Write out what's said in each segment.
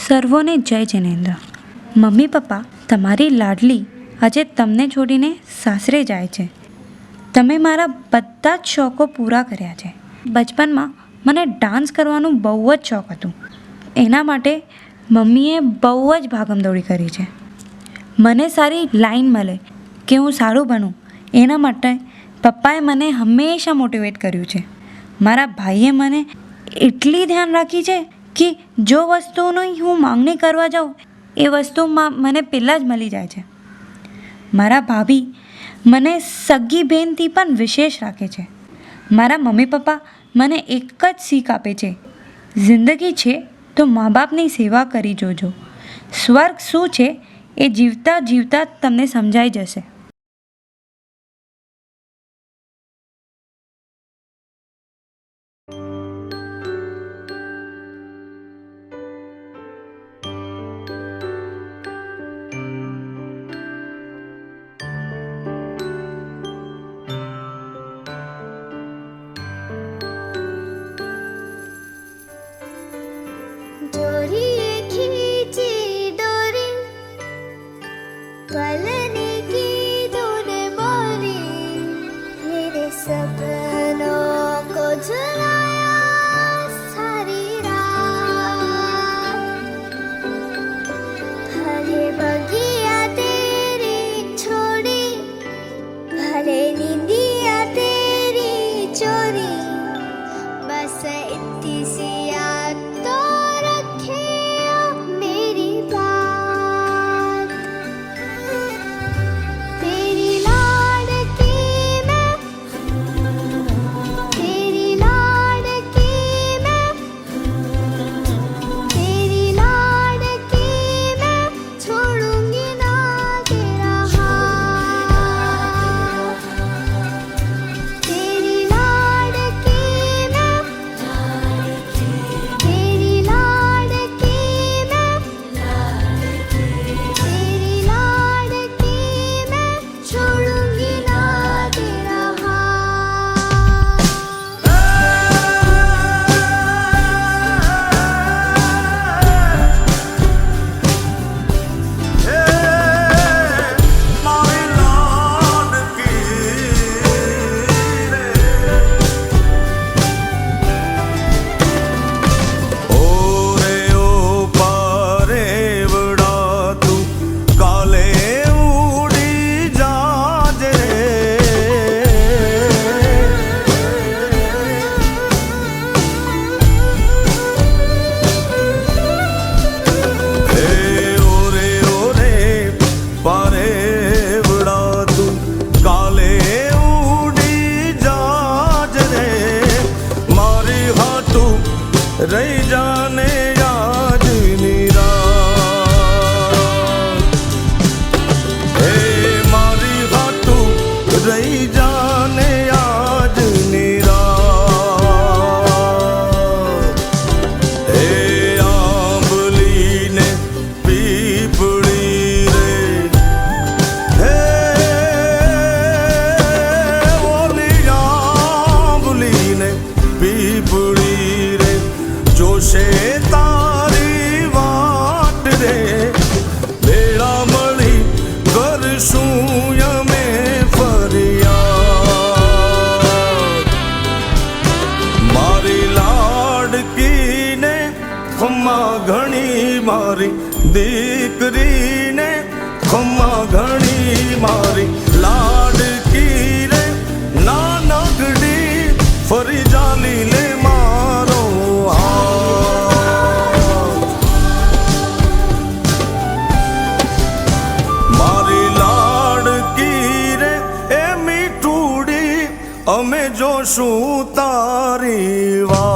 સર્વોને જય Jinendra. Mummy papa, તમારી લાડલી આજે તમને છોડીને સાસરે જાય છે. તમે મારા બધા જ શોખો પૂરા કર્યા છે. બચપનમાં મને ડાન્સ કરવાનું બહુ જ શોખ હતું. એના માટે મમ્મીએ બહુ જ ભાગમદોડી કરી છે. મને સારી લાઈન મળે કે હું સારું બનું, એના માટે પપ્પાએ મને હંમેશા મોટિવેટ કર્યું છે. મારા ભાઈએ મને એટલી ધ્યાન રાખી છે કે જો વસ્તુઓની હું માંગણી કરવા જાઉં એ વસ્તુમાં મને પહેલાં જ મળી જાય છે. મારા ભાભી મને સગી બહેનથી પણ વિશેષ રાખે છે. મારા મમ્મી પપ્પા મને એક જ શીખ આપે છે, જિંદગી છે તો મા બાપની સેવા કરી જોજો. સ્વર્ગ શું છે એ જીવતા જીવતા તમને સમજાઈ જશે. રહી જાને આજની રાત, હે મારી હાટું રહી જાને આજની રાત. હે આંબલીને પીપળી રે, હે ઓલી આંબલીને પીપળી રે, જોશે તારી વાટ રે, ભેળા મળી કરશું અમે ફરિયાદ. મારી લાડકીને ખમ્મા ઘણી, મારી દીકરીને ખમ્મા ઘણી, મારી લાડકી રે નાનકડી ફરી જાલી લે મારો હાથ. મારી લાડકી રે એ મીઠુડી, અમે જોશું તારી વાત.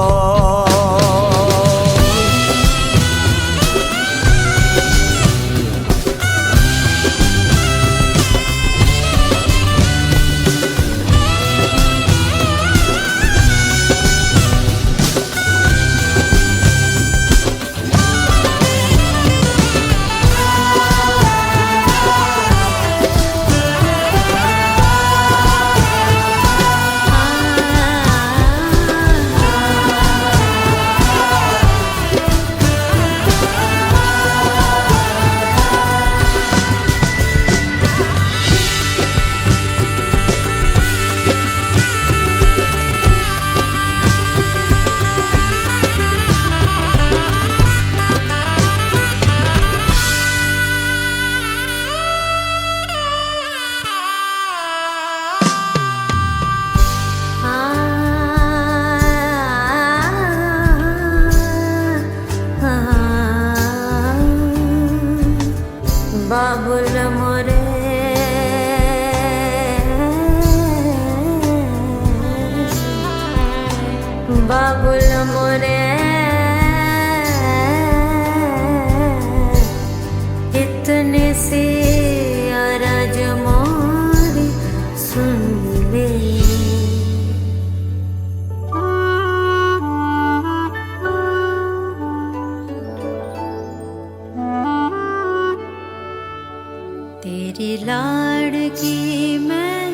तेरी लाड़की मैं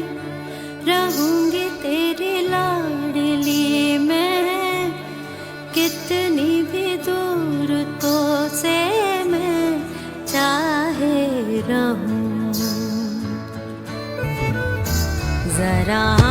रहूंगी, तेरी लाडली मैं, कितनी भी दूर तो से मैं चाहे रहूं, जरा